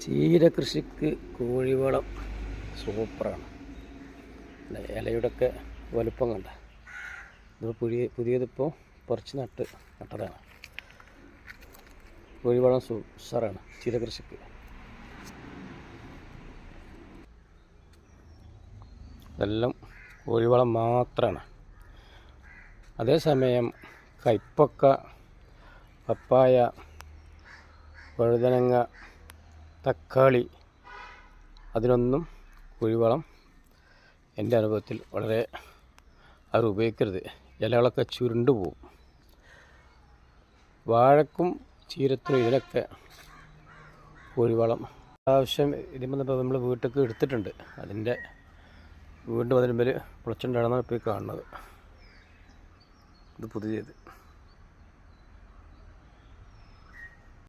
ചീര കൃഷിക്ക് കോഴിവളം സൂപ്പറാണ്. ഇലയുടെയൊക്കെ വലുപ്പം കണ്ട. ഇത് പുതിയതിപ്പോൾ പറിച്ച് നട്ടതാണ്. കോഴിവളം ഉഷാറാണ് ചീര കൃഷിക്ക്. ഇതെല്ലാം കോഴിവളം മാത്രമാണ്. അതേസമയം കൈപ്പക്ക, പപ്പായ, വഴുതനങ്ങ, തക്കാളി അതിനൊന്നും കോഴിവളം എൻ്റെ അനുഭവത്തിൽ വളരെ അവർ ഉപയോഗിക്കരുത്. ഇലകളൊക്കെ ചുരുണ്ടു പോകും. വാഴക്കും ചീരത്തിനും ഇതിനൊക്കെ കോഴിവളം ആവശ്യം. ഇതിപ്പോൾ നമ്മൾ വീട്ടിലേക്ക് എടുത്തിട്ടുണ്ട്. അതിൻ്റെ വീണ്ടും അതിനുമ്പേൽ മുളച്ചുണ്ടാണെന്നാണ് ഇപ്പോൾ കാണുന്നത്. ഇത് പുതിയത്.